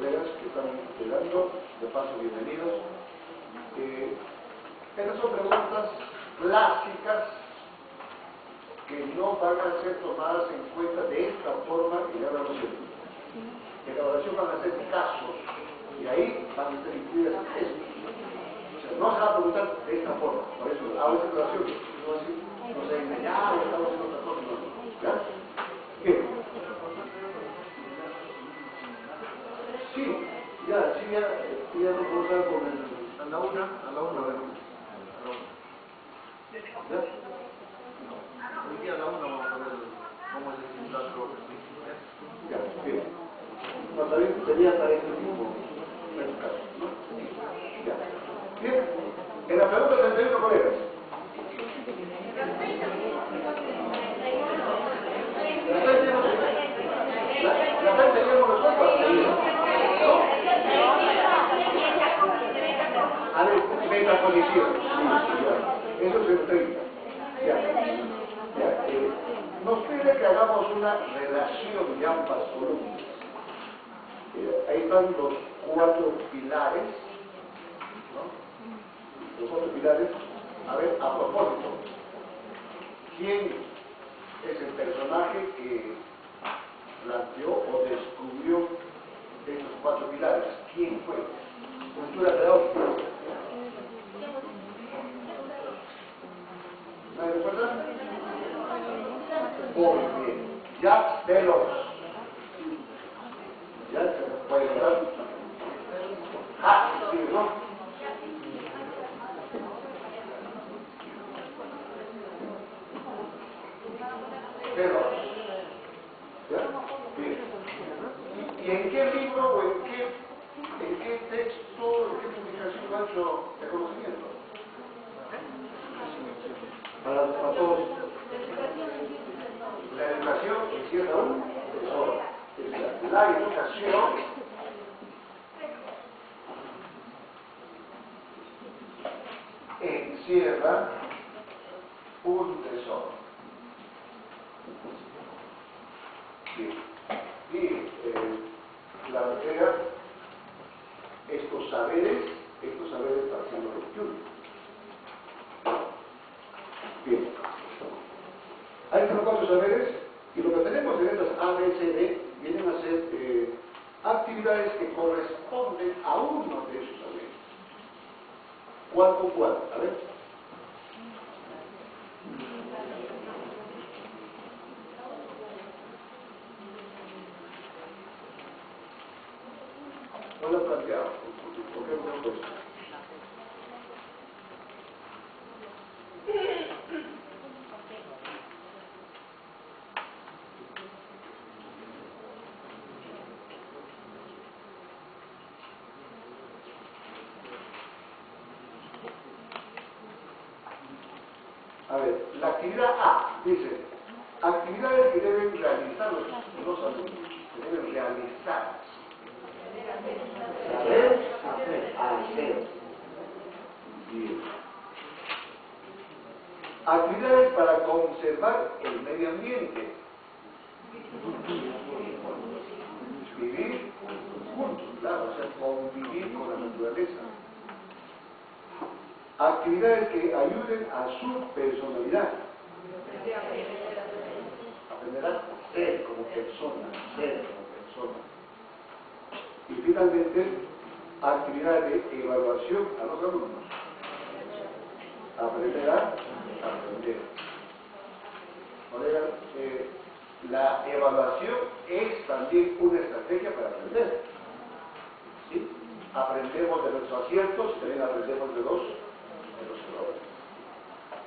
colegas que están llegando, de paso bienvenidos. Estas son preguntas clásicas que no van a ser tomadas en cuenta de esta forma en la evaluación. En la evaluación van a ser casos y ahí van a estar incluidas esto. O sea, no se va a preguntar de esta forma. Por eso hago esta evaluación. No así, no se engañado, estamos haciendo otra cosa. No. ¿Ya? Bien. Sí, ya nos vamos a ver con el... A la una, bueno. ¿Ya? Hoy día a la una vamos a ver cómo es el simulacro. Ya, bien. No, también sería para este tipo, en este caso, ¿no? Ya. Bien. En la pregunta 31, colegas. La fe teníamos resuelto hasta ahí, ¿no? A ver, metaconexión. Sí, ya. Eso es el 30. Ya. Ya. Nos pide que hagamos una relación de ambas columnas. Ahí están los 4 pilares, ¿no? Los 4 pilares. A ver, a propósito, ¿quién es el personaje que planteó o descubrió estos 4 pilares? ¿Quién fue? Cultura pedagógica. ¿Nadie recuerda? Muy bien. Jacques Delors. ¿Ya? ¿Se puede recordar? Sí, ¿no? Delors. ¿Ya? Bien. ¿Y en qué libro o en qué texto, en qué publicación lo ha hecho el conocimiento? Para todos. La educación encierra un tesoro. La educación encierra un tesoro. Bien. Y la entrega estos saberes para el siglo XXI. Bien. Ahí están los 4 saberes y lo que tenemos en estas A, B, C, D vienen a ser actividades que corresponden a uno de esos saberes. ¿Cuál con cuál? A ver. No lo he planteado. ¿Por qué no lo he puesto? A ver, la actividad A dice, actividades que deben realizar los alumnos, que deben realizar. Saber, hacer. Bien. Actividades para conservar el medio ambiente. Vivir juntos, claro, o sea, convivir con la naturaleza. Actividades que ayuden a su personalidad. Aprender a ser como persona, Y finalmente, actividades de evaluación a los alumnos. Aprender a aprender. Colegas, la evaluación es también una estrategia para aprender. ¿Sí? Aprendemos de nuestros aciertos y también aprendemos de los errores.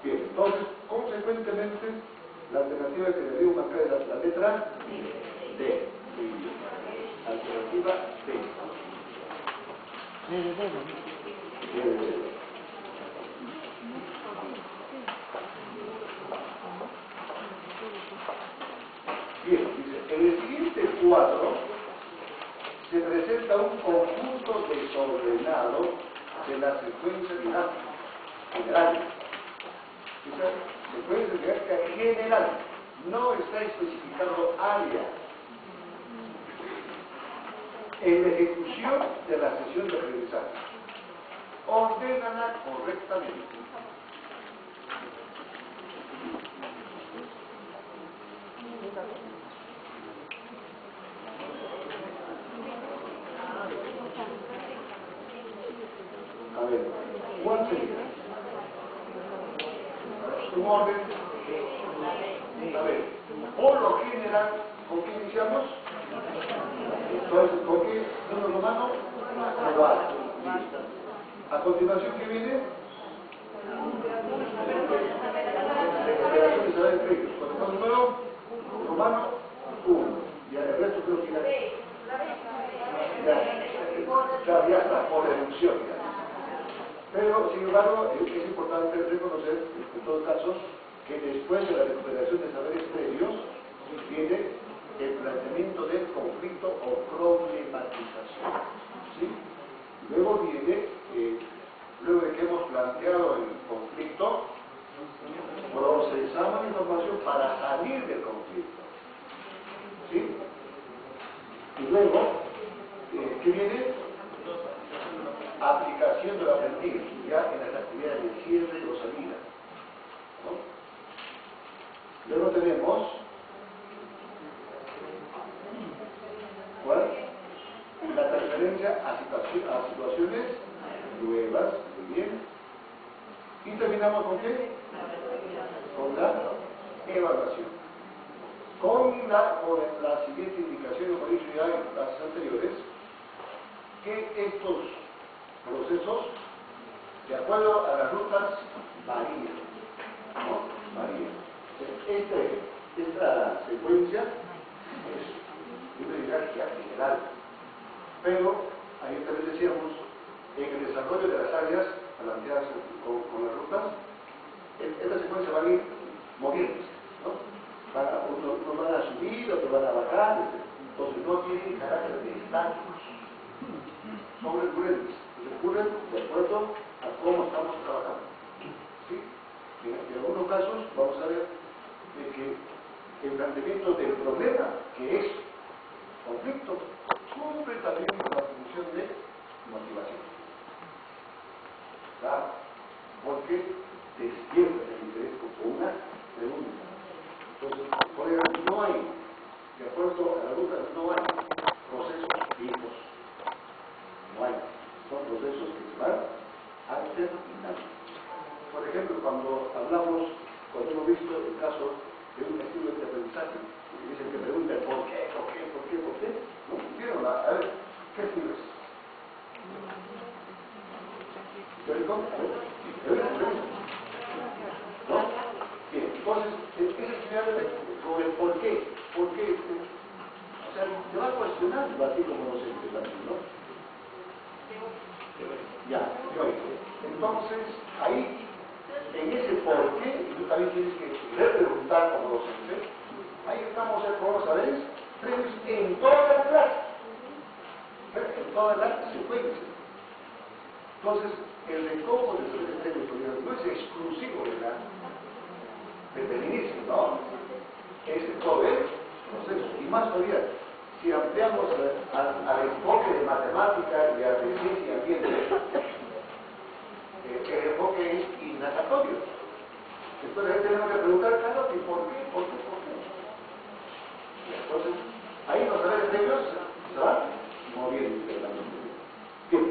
Bien, entonces, consecuentemente, la alternativa que debemos marcar es la letra D. Alternativa D. Bien, dice, en el siguiente cuadro se presenta un conjunto desordenado de la secuencia dinámica general. Esa secuencia dinámica general no está especificando área. en la ejecución de la sesión de aprendizaje. Ordénala correctamente. A ver, ¿cuál sería? Un orden. A ver, por lo general, ¿con qué iniciamos? Entonces, ¿con qué número romano? 4. A continuación, ¿qué viene? Operaciones a ver precios. Con el número romano 1. Ya el resto creo que ya está, por deducción. Pero, sin embargo, es importante reconocer, en todo caso, que después de la recuperación de saberes previos, viene el planteamiento del conflicto o problematización. ¿Sí? Luego viene, luego de que hemos planteado el conflicto, procesamos la información para salir del conflicto. ¿Sí? Y luego, ¿qué viene? Aplicación del aprendiz, ya en las actividades de cierre o salida. ¿No? Luego tenemos, ¿cuál? La transferencia a situaciones nuevas, muy bien. Y terminamos con qué? Con la evaluación. Con la siguiente indicación, como he dicho ya en clases anteriores, que estos procesos, de acuerdo a las rutas, varían. ¿No? Varían. Esta secuencia es una jerarquía general. Pero, ayer también decíamos, en el desarrollo de las áreas planteadas con las rutas, esta secuencia va a ir moviéndose, ¿no? Unos van a subir, otros van a bajar, entonces no tienen carácter de estáticos, son recurrentes de acuerdo a cómo estamos trabajando. ¿Sí? En algunos casos vamos a ver de que el planteamiento del problema, que es conflicto, cumple también con la función de motivación. Claro, porque despierta el interés con una pregunta. Entonces, por ejemplo, no hay, de acuerdo a la ruta, no hay procesos fijos. No hay. Son procesos que se van alternando. Por ejemplo, cuando hemos visto el caso de un estilo de aprendizaje, que dicen que preguntan ¿por qué? ¿No? ¿Vieron? A ver, ¿qué estilo es? ¿Teórico? ¿No? Bien, entonces, esa actividad con el por qué. ¿Por qué? O sea, te va a cuestionar a ti como docente también, ¿no? Ya, entonces, ahí, en ese por qué, tú también tienes que repreguntar como docente, ahí estamos con los saberes previos en toda la clase, en toda la secuencia. Entonces, el recojo de saberes previos no es exclusivo del inicio, ¿no? Es todo el proceso. Y más todavía, si ampliamos al enfoque de matemática y a de ciencia y ambiente, el enfoque es indagatorio. Entonces tenemos que preguntar, claro, ¿y por qué? Entonces, ahí los saberes previos se van moviendo internamente. Bien,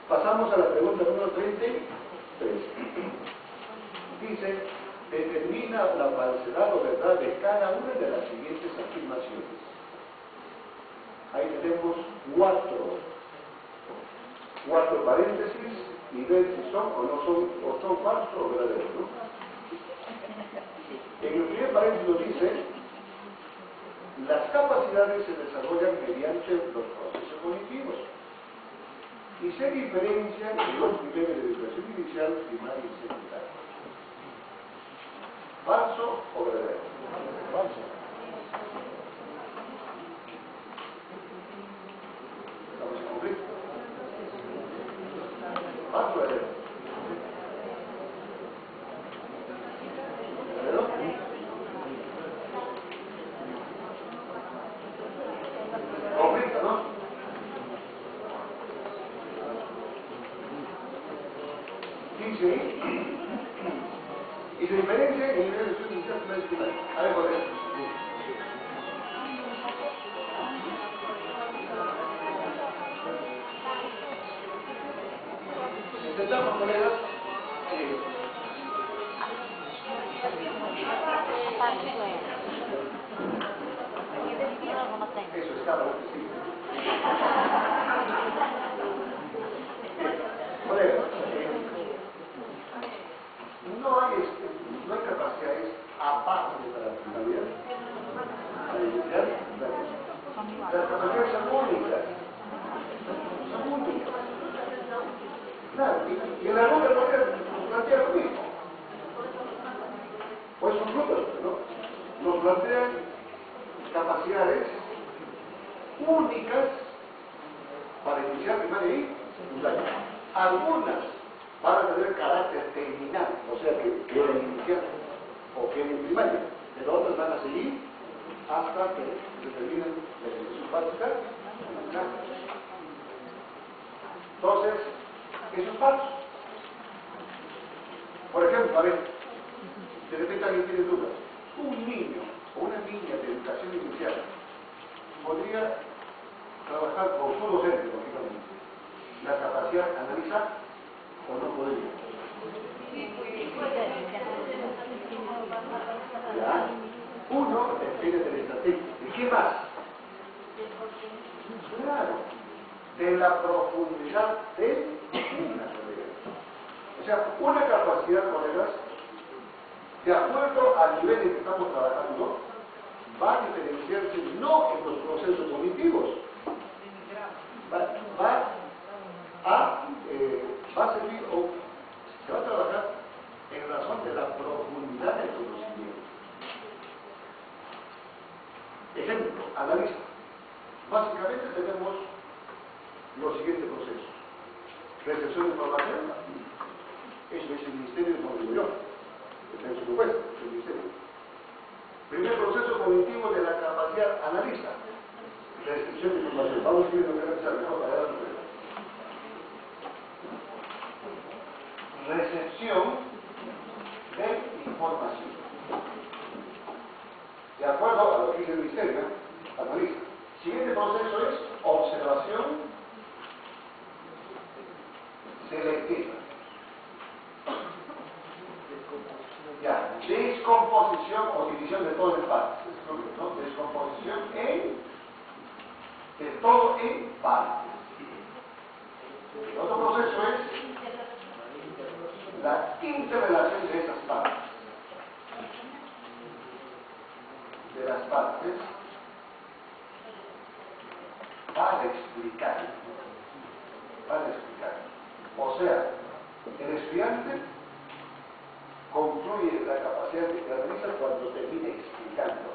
pasamos a la pregunta número 33. Dice, determina la falsedad o verdad de cada una de las siguientes afirmaciones. Ahí tenemos cuatro paréntesis y ver si son o no son, o son falsos o verdaderos, ¿no? En el primer paréntesis nos dice, las capacidades se desarrollan mediante los procesos cognitivos y se diferencian en los niveles de educación inicial, primaria y secundaria. ¿Falso o verdadero? Falso. Estamos en conflicto. ¿Falso o verdadero? ¿Verdadero? Conflicto, ¿no? Dice ahí, y se diferencia en el nivel de estudio inicial, primaria y secundaria. A ver, ¿cuál es? Intentamos, colegas, eso estaba, sí. Colegas, no hay capacidades aparte para la finalidad, para iniciar, las capacidades son únicas. Son únicas. Claro, y en la ruta nos plantea lo mismo. Pues son rutas, ¿no? Nos plantean capacidades únicas para iniciar primaria y secundaria. Algunas van a tener carácter terminal, o sea que queden inicial o queden primaria, pero otras van a seguir hasta que se termine la educación básica en la casa. Entonces, eso es falso. Por ejemplo, a ver, de repente alguien tiene dudas. Un niño o una niña de educación inicial podría trabajar con su docente, lógicamente, la capacidad de analizar o no podría. ¿Ya? Uno depende de la estrategia. ¿De qué más? Claro, de la profundidad del tema, colegas. O sea, una capacidad, colegas, de acuerdo al nivel en que estamos trabajando, va a diferenciarse no en los procesos cognitivos, va a servir o se va a trabajar en razón de la profundidad del conocimiento. Ejemplo, analiza. Básicamente tenemos los siguientes procesos. Recepción de información, eso es el Ministerio de Comunicación, está en su propuesta, es el Ministerio. Primer proceso cognitivo de la capacidad analiza. Recepción de información. Vamos a escribir lo que analizar mejor para dar cuenta. Recepción de información. De acuerdo a lo que dice el Ministerio, analiza. Siguiente proceso es observación selectiva. Ya, descomposición o división de todo en partes. ¿No? Descomposición de todo en partes. El otro proceso es la interrelación de esas partes. De las partes para explicar. O sea, el estudiante concluye la capacidad de analizar cuando termine explicando.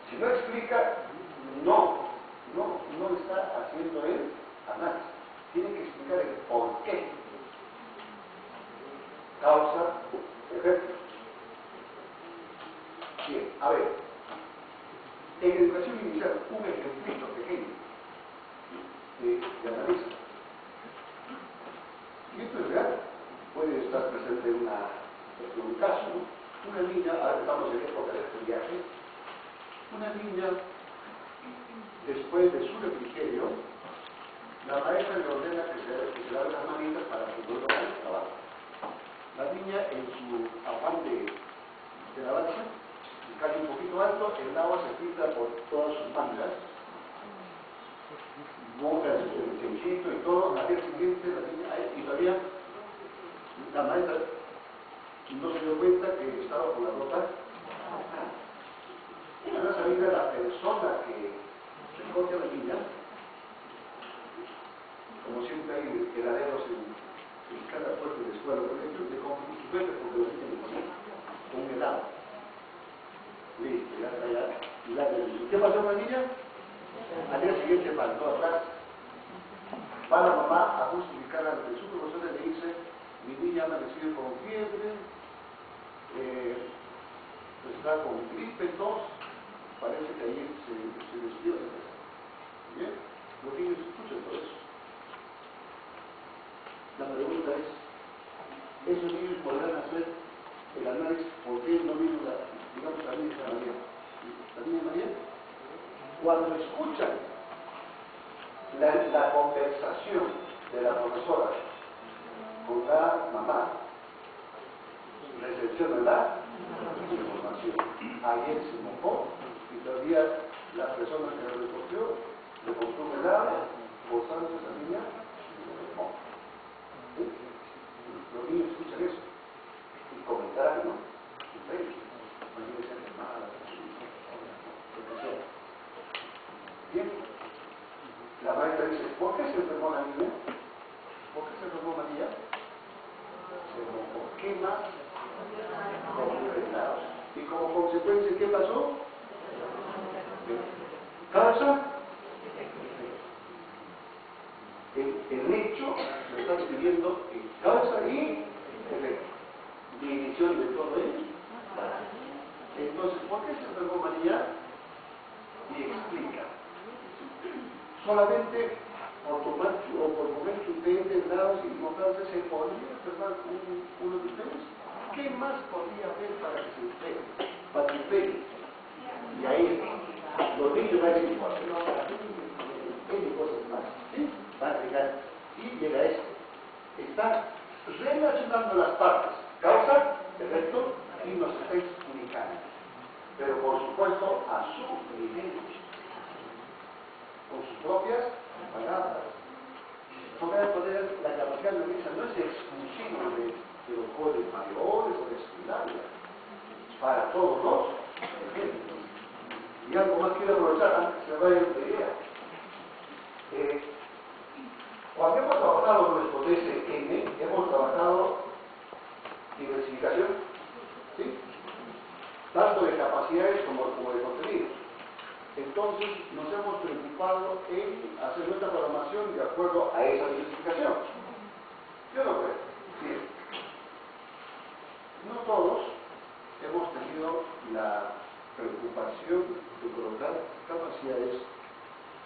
Si no explica, no está haciendo el análisis. Tiene que explicar el por qué. Causa, efecto. Bien, a ver. En educación inicial, un ejemplito pequeño de análisis. Y esto es real. Puede estar presente en un caso, ¿no? Una niña, ahora estamos en época de este viaje, una niña, después de su refrigerio, la maestra le ordena que se lave las manitas para que vuelva al trabajo. La niña, en su afán de lavarse, cae un poquito alto, el agua se filtra por todas sus mangas, moja el chanchito y todo. Al día siguiente, la niña, y todavía la maestra no se dio cuenta que estaba con la ropa. Van a salir a la persona que recoge a la niña. Como siempre hay heladeros en cada puerta de escuela, por ejemplo, de comprar un juguete porque lo tienen con un helado. Listo, ya está ya. ¿Qué pasó con la niña? Al día siguiente faltó atrás. Va la mamá a justificar ante su profesor y le dice: mi niña me recibe con fiebre, está con gripe, tos, parece que ayer se desvió de casa. Bien, los niños escuchan todo eso. La pregunta es: esos niños podrán hacer el análisis por qué no vino digamos, la niña María. La niña María, cuando escuchan la conversación de la profesora con la mamá, recepciona la información. Ayer se mojó y todavía la persona que lo recogió le compró un helado, gozando esa niña, ¿sí? Los niños escuchan eso y comentarán, ¿no? Mañana se enfermada, lo que sea. Bien. La maestra dice, ¿por qué se enfermó la niña? ¿Por qué se enfermó María? Se mojó. ¿Qué más? Concentrados. Y como consecuencia, ¿qué pasó? Causa. El hecho lo está escribiendo en causa y efecto. División de todo ello. Entonces, ¿por qué se enfermó María? Y explica. Solamente por tomar o por comer chupetes, helados y mojarse se podría enfermar uno de ustedes. ¿Qué más podría haber para que se enferme? Para que enferme. Y ahí los niños van a decir, no, tiene cosas más. ¿Sí? Van a llegar. Y llega esto. Está relacionando las partes. Causa, efecto, y nos está explicando. Pero por supuesto a su nivel. Con sus propias palabras. La capacidad de risa no es exclusiva de los jóvenes mayores o de secundaria, para todos los ejemplos. Y algo más quiero aprovechar antes que se vaya de idea. Cuando hemos trabajado con el TSM, hemos trabajado diversificación, ¿sí? Tanto de capacidades como de contenidos. Entonces nos hemos preocupado en hacer nuestra programación de acuerdo a esa diversificación. Yo lo creo. Bien. No todos hemos tenido la preocupación de colocar capacidades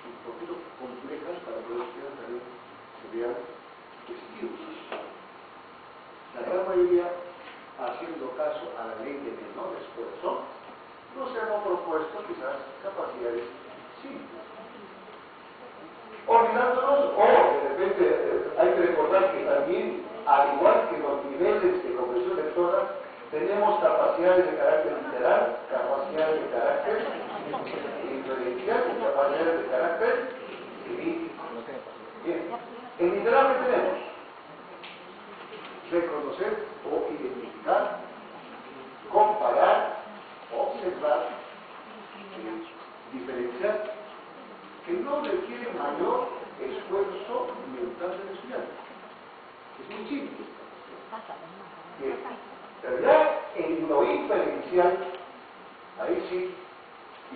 un poquito complejas para que los estudiantes también se vean skills. La gran mayoría, haciendo caso a la ley de menor esfuerzo, no se han propuesto quizás capacidades simples. Olvidándonos, o de repente hay que recordar que también, al igual que los niveles de comprensión lectora, tenemos capacidades de carácter literal, capacidades de carácter inferencial y capacidades de carácter crítico. Bien, en literal que tenemos reconocer o identificar, comparar, observar, diferenciar, que no requiere mayor esfuerzo mental del estudiante. Es muy simple. Bien. Pero ya en lo inferencial, ahí sí,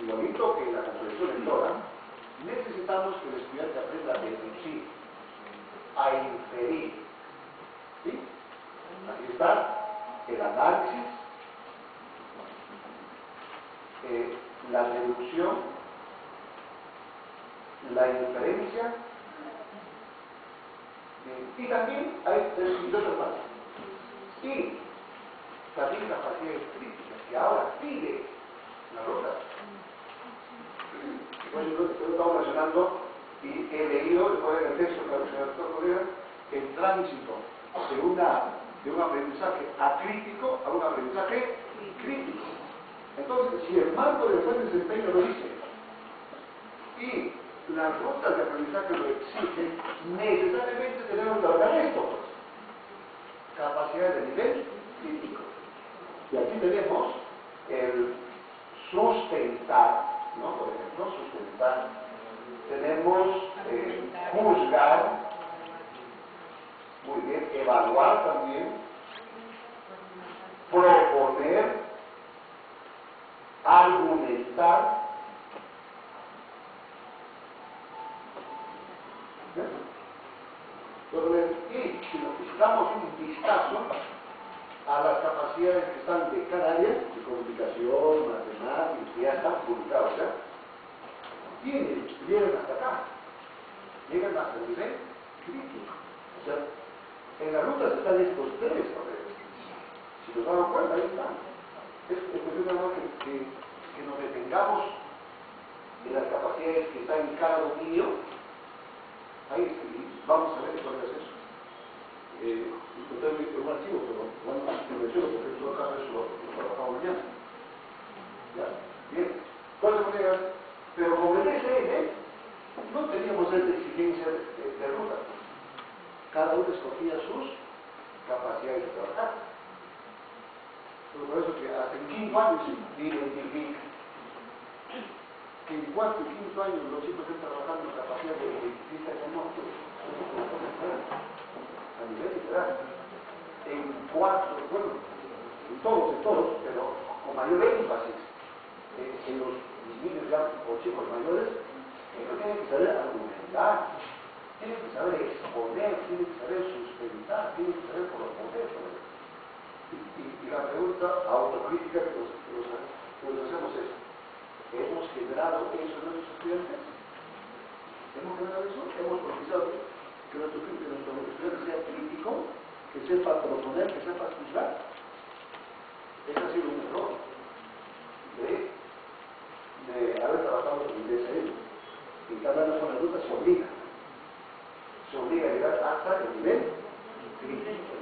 igualito que la comprensión lectora, necesitamos que el estudiante aprenda a deducir, a inferir. ¿Sí? Aquí está el análisis, la deducción, la inferencia, y también hay otras más. Y también capacidades críticas, que ahora pide la ruta. Bueno, yo lo estaba mencionando y he leído, después del texto que ha mencionado el doctor Correa, el tránsito de un aprendizaje acrítico a un aprendizaje crítico. Entonces, si el marco de buen desempeño lo dice y las rutas de aprendizaje lo exigen, necesariamente tenemos que trabajar esto, pues. Capacidades de nivel crítico. Y aquí tenemos el sustentar, ¿no? Por ejemplo, sustentar. Tenemos juzgar, muy bien, evaluar también, proponer, argumentar. Y si damos un vistazo a las capacidades que están de cada área, de comunicación, matemáticas, que ya están publicadas, ¿ya? Llegan hasta acá, llegan hasta el nivel crítico. O sea, en las rutas están estos tres, Si nos damos cuenta, ahí está. Es cuestión de amor que nos detengamos en las capacidades que están en cada dominio. Ahí vamos a ver cuál es eso. Entonces, es un archivo, pero bueno, te menciono porque en todo caso eso lo trabajamos mañana. ¿Ya? Bien. Entonces, colegas, pero con el DSN no teníamos esta exigencia de ruta. Cada uno escogía sus capacidades de trabajar. Pero por eso que hasta en quinto año se identifica que en cuarto y quinto año los chicos están trabajando en capacidad de identificar ya no, a nivel literal. En cuarto, bueno, en todos, pero con mayor énfasis en los niños ya o chicos mayores, ellos tienen que saber argumentar, tienen que saber exponer, tienen que saber sustentar, tienen que saber proponer. Y la pregunta autocrítica que nos hacemos es: ¿hemos generado eso en nuestros estudiantes? ¿Hemos generado eso? ¿Hemos propiciado que nuestro estudiante sea crítico, que sepa proponer, que sepa juzgar? Ese ha sido un error de haber trabajado con el DSN. Y cada una con la ruta se obliga a llegar hasta el nivel crítico.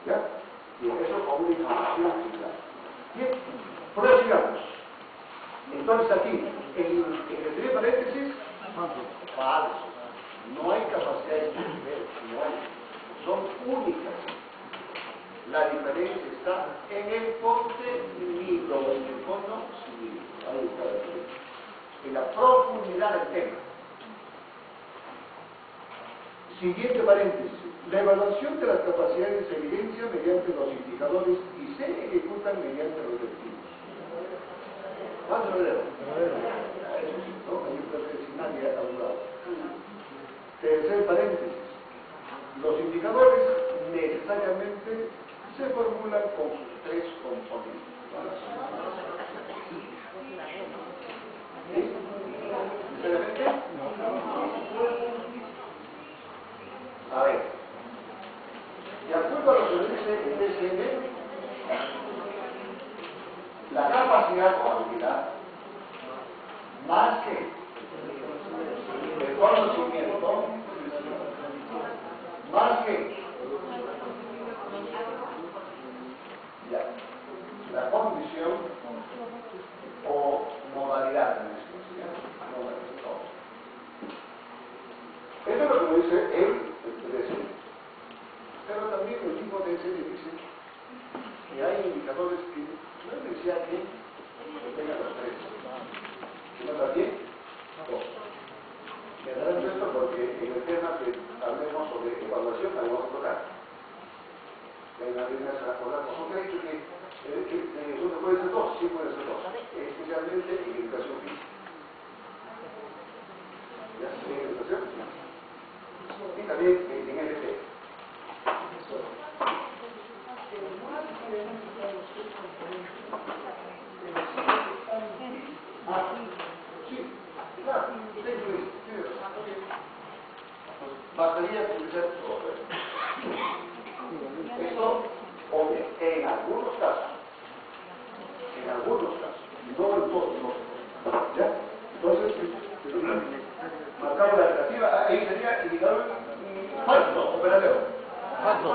¿Ya? Y eso con una información clara. Bien, prosigamos. Entonces aquí, en el primer paréntesis, falso. No hay capacidades de nivel, no hay. Son únicas. La diferencia está en el contenido, en el conocimiento. Ahí está la diferencia. En la profundidad del tema. Siguiente paréntesis. La evaluación de las capacidades se evidencia mediante los indicadores y se ejecutan mediante los objetivos. ¿Cuánto lo leo? Eso sí, ¿no? Ahí creo que si nadie ha hablado. Tercer paréntesis. Los indicadores necesariamente se formulan con sus tres componentes. ¿Sí? ¿Necesariamente? A ver, de acuerdo a lo que dice el DSN, la capacidad o habilidad, más que el conocimiento, más que la condición o modalidad de nuestro estudiante. Esto es lo que dice el DSN. Pero también el mismo DSN dice que hay indicadores que no es necesario que tengan los tres, sino también dos. Me darán esto porque en el tema que hablemos sobre evaluación la vamos a tocar. En la primera se va a acordar, porque he dicho que uno puede ser dos, sí puede ser dos, especialmente en educación física. ¿Ya se ve en educación? Y también en LT. Sí, claro, bastaría utilizar esto, obvio, en algunos casos, no en todos, no. ¿Ya? Entonces, marcamos la alternativa, ahí sería indicador falso o verdadero. Falso.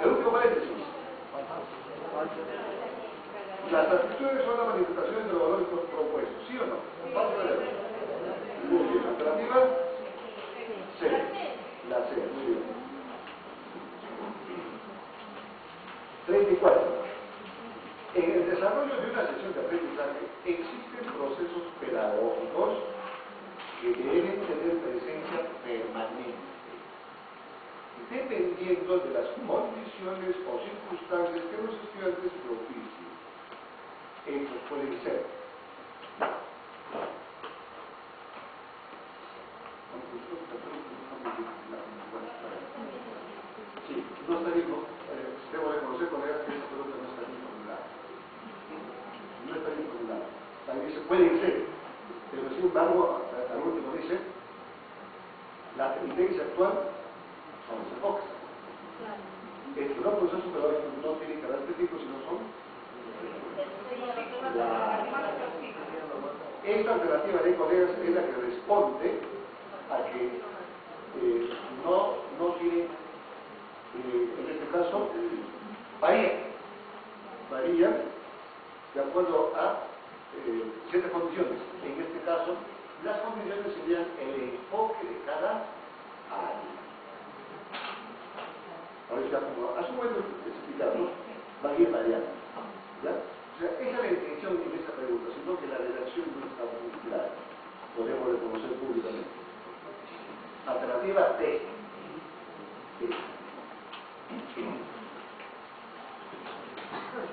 El último paréntesis. Las actitudes son las manifestaciones de los valores propuestos, ¿sí o no? Falso o verdadero. Muy bien. Alternativa C. La C, muy bien. 34. En el desarrollo de una sesión de aprendizaje existen procesos pedagógicos que deben tener presencia permanente, dependiendo de las condiciones o circunstancias que los estudiantes propicien. Estos pueden ser sí, no está bien, debo reconocer, colegas, que esa pregunta no está bien formulada. No está bien formulada. También dice, pueden ser, pero sin embargo, al último dice, la tendencia actual son los enfoques. no procesos pedagógicos no tienen carácter técnico, sino son esta alternativa de colegas es la que responde a que no tiene, en este caso, varía de acuerdo a ciertas condiciones. En este caso, las condiciones serían el enfoque de cada área. Ahora ya como a su momento explicado, va a ir variando. ¿Ya? O sea, esa es la intención de esta pregunta, sino que la redacción no está muy clara. Podemos reconocer públicamente. Alternativa D.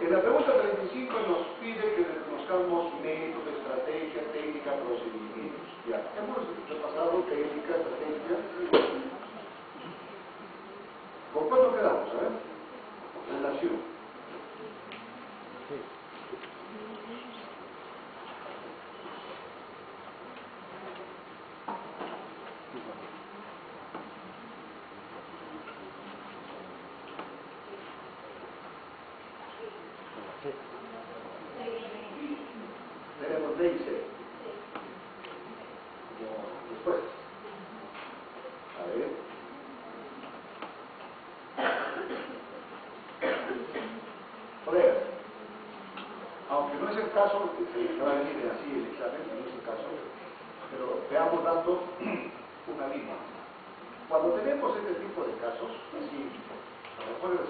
En la pregunta 35 nos pide que reconozcamos método, estrategia, técnica, procedimientos. Ya, hemos repasado técnica, estrategia. ¿Con cuánto quedamos? Relación. Tenemos D y C. Después. A ver. Colegas, aunque no es el caso, que va a venir así el examen, no es el caso, pero veamos dando una línea. Cuando tenemos este tipo de casos, así, a lo mejor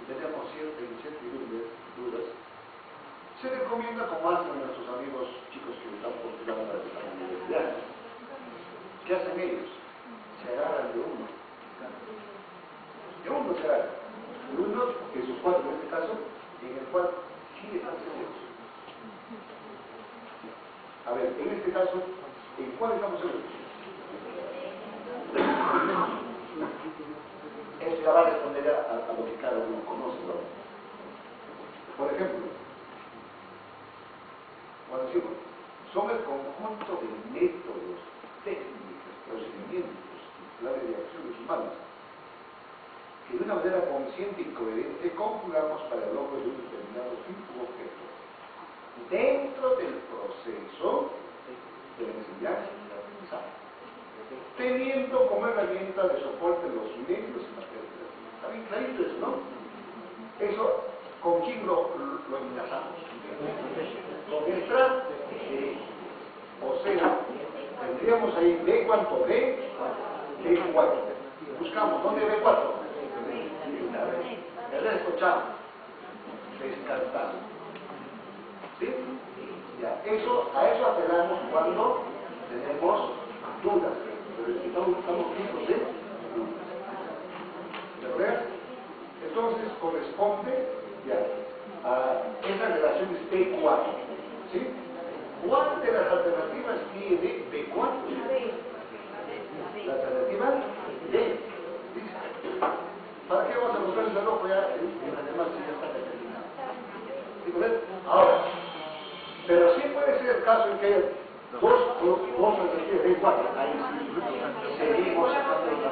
y tenemos cierta incertidumbre, dudas, se recomienda, como hacen nuestros amigos chicos que están postulando para la universidad. ¿Qué hacen ellos? Se agarran de uno. De uno se agarran. De uno, que sus cuatro en este caso, en el cual sí están seguros. A ver, en este caso, ¿en cuál estamos seguros? Esto ya va a responder a lo que cada uno conoce, ¿no? Por ejemplo, cuando decimos, son el conjunto de métodos, técnicas, procedimientos y planes de acciones humanas que de una manera consciente y coherente conjugamos para el logro de un determinado fin u objeto dentro del proceso de la enseñanza y el aprendizaje, teniendo como herramienta de soporte los medios y materiales. Está bien clarito eso, ¿no? Eso, ¿con quién lo enlazamos? Con el TRAN. O sea, tendríamos ahí D cuánto, D4. Buscamos, ¿dónde D4? El resto, chao. Descartado. ¿Sí? Ya, a eso apelamos cuando tenemos dudas. Pero estamos fijos de dudas. ¿De acuerdo? Entonces corresponde ya a esa relación es B4. ¿Sí? ¿Cuál de las alternativas tiene B4? La alternativa D. ¿Para qué vamos a buscar el reloj? Ya además ya está determinado. ¿Sí? Ahora, pero sí puede ser el caso en que haya dos alternativas B4. Ahí sí seguimos sacando la.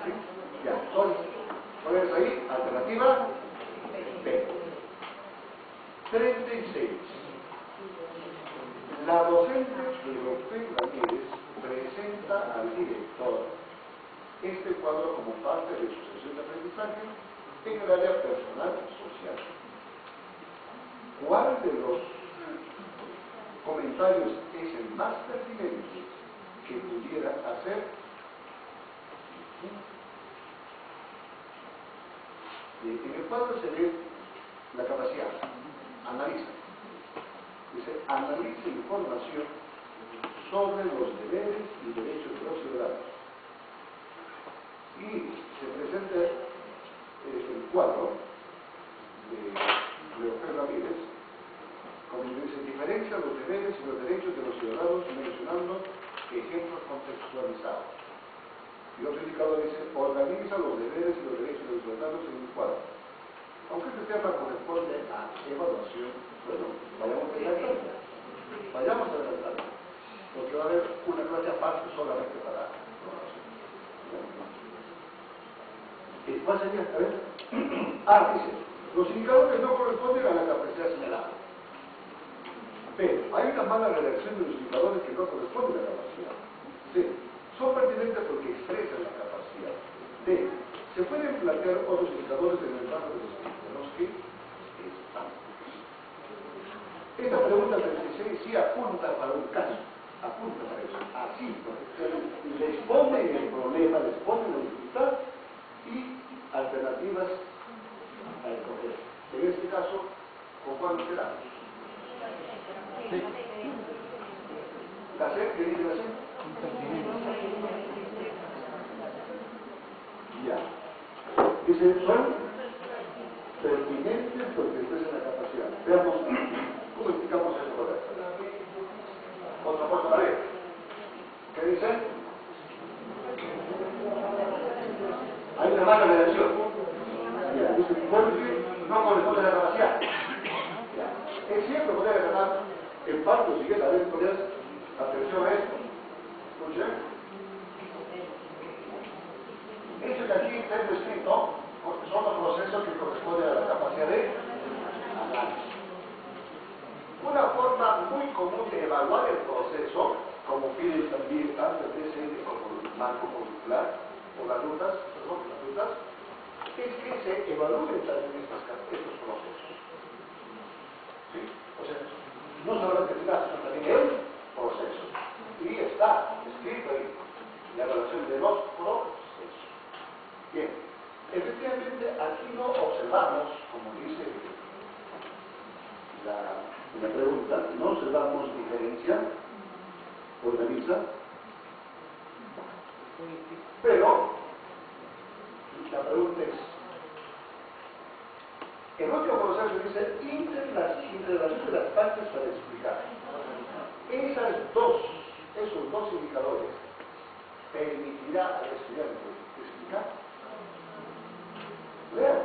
¿Sí? Ya, entonces, ponemos ahí, alternativa B. 36. La docente Elofe Ramírez presenta al director este cuadro como parte de su sesión de aprendizaje en el área personal y social. ¿Cuál de los comentarios es el más pertinente que pudiera hacer? En el cuadro se ve la capacidad. Analiza. Dice, analiza información sobre los deberes y derechos de los ciudadanos. Y se presenta el cuadro de Leófilo Ramírez, como dice, diferencia los deberes y los derechos de los ciudadanos mencionando ejemplos contextualizados. Y otro indicador dice, organiza los deberes y los derechos de los ciudadanos en un cuadro. Aunque este tema corresponde a evaluación, bueno, vayamos adelantando. Vayamos adelantando. Porque va a haber una clase aparte solamente para evaluación. ¿Cuál sería? A ver. Ah, dice, los indicadores no corresponden a la capacidad señalada. B, hay una mala redacción de los indicadores que no corresponden a la capacidad. C, son pertinentes porque expresan la capacidad. D, se pueden plantear otros indicadores en el marco de los que están. Esta pregunta 36 sí apunta para un caso, apunta para eso, así, les ponen el problema, les ponen la dificultad y alternativas a escoger. En este caso, ¿con cuál nos quedamos? Sí. ¿La C? ¿Qué dice la C? Ya. Dice, son pertinentes porque expresan la capacidad. Veamos cómo explicamos eso por ahí. Otra cosa, a ver. ¿Qué dice? Hay una mala redacción. Ya, dice, porque no corresponde a la capacidad. Ya. Es cierto, podría ganar en parte o siguiente, a ver, poner atención a esto. Escuchen. Eso que aquí tengo escrito, porque son los procesos que corresponden a la capacidad de análisis. Una forma muy común de evaluar el proceso, como pide también tanto el DSN como el marco curricular, o las rutas, es que se evalúen también estos procesos. ¿Sí? O sea, no solamente el final, sino también el proceso. Y está escrito ahí, la evaluación de los procesos. Bien, efectivamente aquí no observamos, como dice la pregunta, no observamos diferencia, organiza, pero la pregunta es, el último proceso dice interrelación de las partes para explicar. Esos dos indicadores permitirá al estudiante explicar. Vean.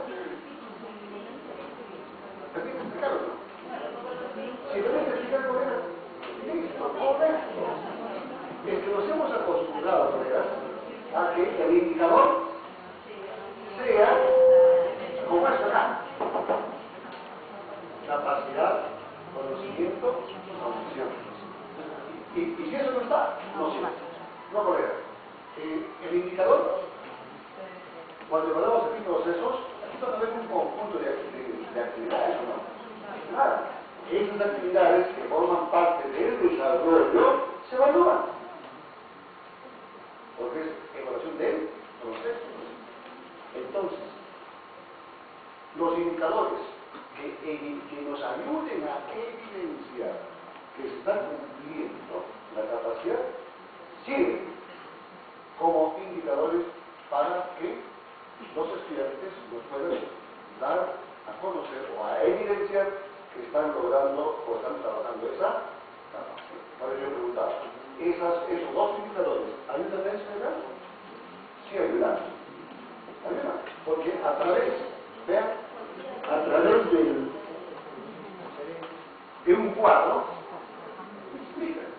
¿Permite explicarlo? Si permite explicar, colegas, listo, correcto. Es que nos hemos acostumbrado, colegas, a que el indicador sea como esto acá. Capacidad, conocimiento, audición. Y si eso no está, no sirve. No, colegas. El indicador, cuando evaluamos aquí procesos, aquí va a haber un conjunto de actividades, ¿o no? Claro. Esas actividades que forman parte del desarrollo se evalúan. Porque es evaluación del proceso. Entonces, los indicadores que nos ayuden a evidenciar que se está cumpliendo la capacidad sirven como indicadores para que los estudiantes nos puedan dar a conocer o a evidenciar que están logrando o están trabajando esa capacidad. Por eso yo preguntaba, esos dos indicadores ayudan a explicar? Sí ayudan. Ayudan. Porque a través, vean, a través de un cuadro, explican.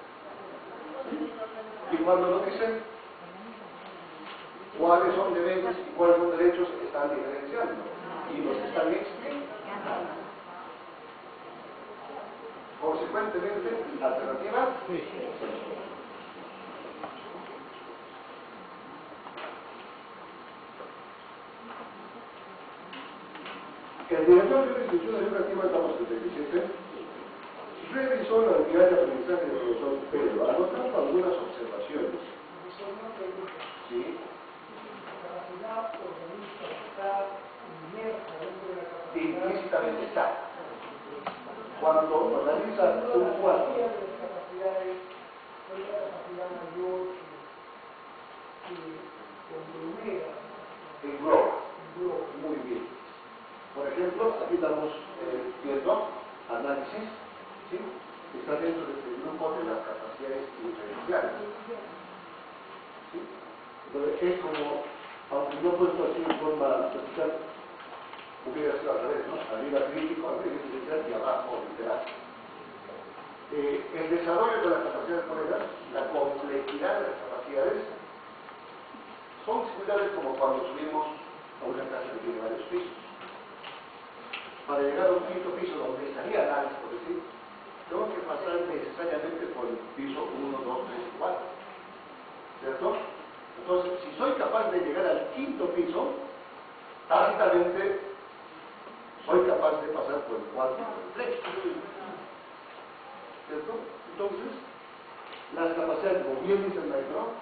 Y cuando nos dicen cuáles son deberes y cuáles son derechos, están diferenciando y nos están explicando. Consecuentemente, la alternativa sí. El director de la institución educativa, estamos en el 77, revisó la unidad de aprendizaje del profesor Pedro, anotando algunas observaciones. Sí. Implícitamente está. Cuando organiza un cuadro, engloba. Muy bien. Por ejemplo, aquí estamos viendo análisis, ¿sí? Está dentro de este grupo de las capacidades diferenciales. ¿Sí? Entonces, es como, aunque no puesto así en forma vertical, hubiera sido al revés, ¿no? Arriba crítico, arriba diferencial y abajo literal. El desarrollo de las capacidades colegas, la complejidad de las capacidades, son similares como cuando subimos a una casa que tiene varios pisos. Para llegar a un quinto piso donde estaría Lance, por decir, tengo que pasar necesariamente por el piso 1, 2, 3 y 4. ¿Cierto? Entonces, si soy capaz de llegar al quinto piso, tácitamente soy capaz de pasar por el 4 y por el 3. ¿Cierto? Entonces, las capacidades, como bien dice el maestro,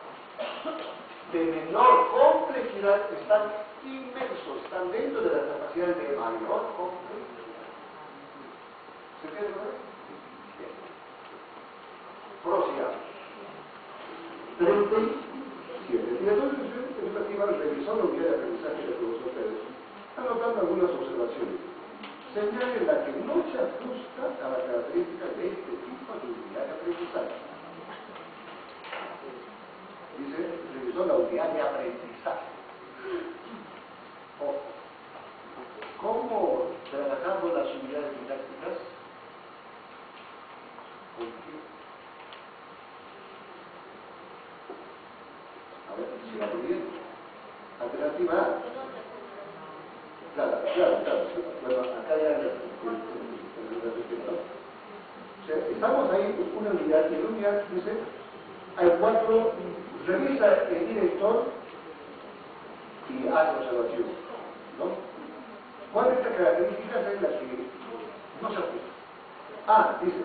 de menor complejidad están inmensos, están dentro de las capacidades de mayor complejidad. ¿Se entiende? Bien. Prosigamos. 37. Director de Institución Educativa revisó la unidad de aprendizaje del profesor Pérez, anotando algunas observaciones. Señale la que no se ajusta a las características de este tipo de unidad de aprendizaje. Dice, revisó la unidad de aprendizaje. Ojo. ¿Cómo trabajamos las unidades didácticas? ¿Con qué? A ver, sigamos bien. Alternativa A. Claro. Bueno, acá ya o sea, estamos ahí en una unidad, y en la unidad dice, hay 4, revisa el director y hace observación, ¿no? ¿Cuál de estas características es la que no se ajusta? Dice,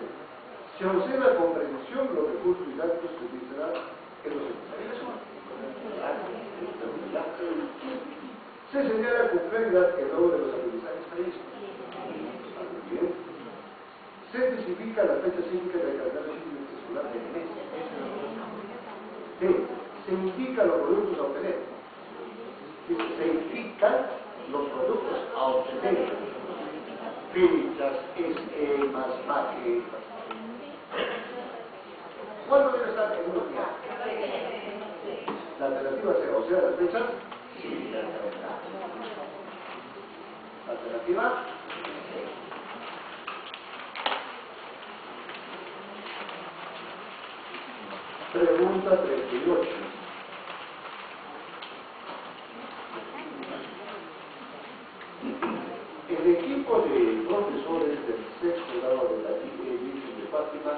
se observa con precisión los recursos didácticos que utilizará el docente. Se señala con claridad el logro de los aprendizajes previstos. Muy bien. Se especifica la fecha cívica del calendario cívico escolar del mes. Se indica los productos a obtener. Se indican los productos a obtener. Fechas, esquemas, maquetas. ¿Cuándo debe estar en unos días? La alternativa C, o sea, las fechas. Sí, la alternativa. Pregunta 38. El equipo de profesores del sexto grado de la Virgen de Fátima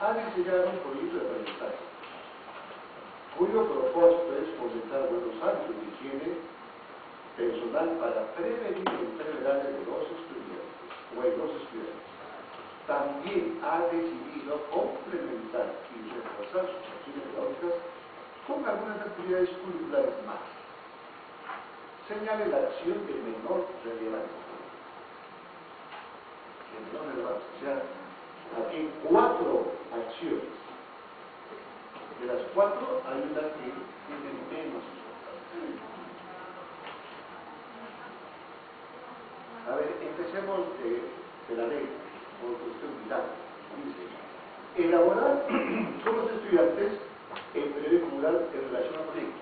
ha diseñado un proyecto de aprendizaje, cuyo propósito es fomentar buenos hábitos de higiene personal para prevenir enfermedades de los estudiantes o en los estudiantes. También ha decidido complementar y reforzar sus acciones pedagógicas con algunas actividades curriculares más. Señale la acción de menor relevancia. De menor relevancia. O sea, aquí hay 4 acciones. De las 4 hay una que tiene menos importancia. A ver, empecemos de la ley, por cuestión vital. Dice, elaborar con los estudiantes el periódico mural en relación al proyecto.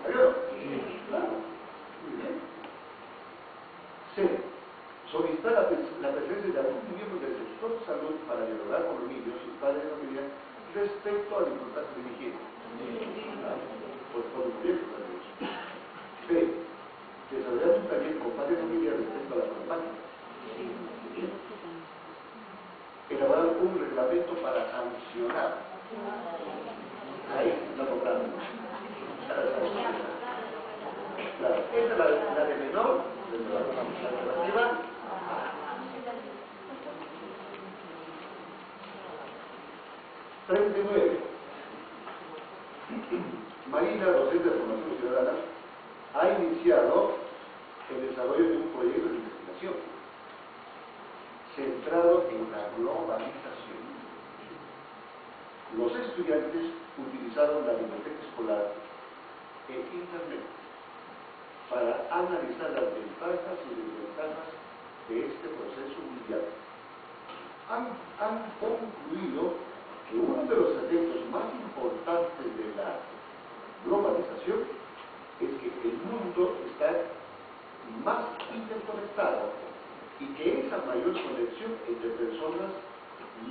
¿Ayuda? Sí. Claro. Muy bien. C. Solicitar la presencia de algún miembro del sector salud para dialogar con los niños y padres de familia respecto a la importancia de la higiene. Pues por el proyecto también. B. Desarrollar un taller con padres de familia respecto a la problemática. Elaborar un reglamento para sancionar. Ahí está cobrando. Claro, esta es la de menor, la alternativa. A. 39. Marina, docente de formación ciudadana, ha iniciado el desarrollo de un proyecto de investigación centrado en la globalización. Los estudiantes utilizaron la biblioteca escolar e Internet para analizar las ventajas y desventajas de este proceso mundial. Han concluido que uno de los efectos más importantes de la globalización es que el mundo está más interconectado y que esa mayor conexión entre personas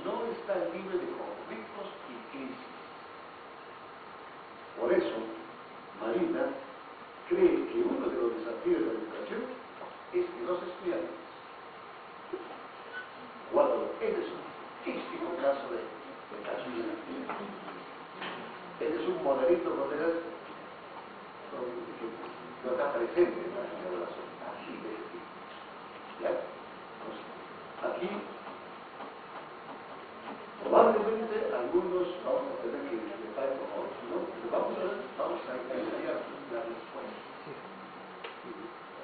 no está libre de conflictos y crisis. Por eso, Marina cree que uno de los desafíos de la educación es que los estudiantes, cuando este es un típico caso de casualidad, este es un modelito que no está presente en la relación, así de ese tipo. ¿Ya? Entonces, aquí, probablemente algunos vamos a tener que dejar con otros, ¿no? Pero vamos a ensayar la respuesta.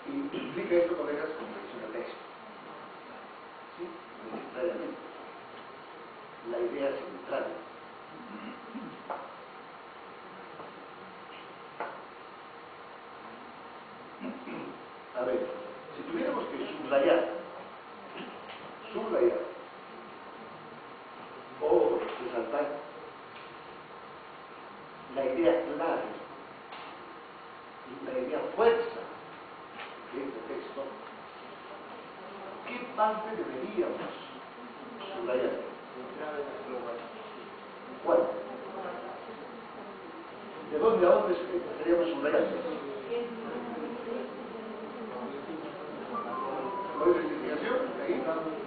Y implica esto, colegas, comprensión de texto. ¿Sí? Necesariamente. La idea central. A ver, si tuviéramos que subrayar o resaltar la idea clave, la idea fuerza de este texto, ¿qué parte deberíamos subrayar? ¿Cuál? ¿De dónde a dónde estaríamos subrayando? ¿Lo de investigación? Ahí.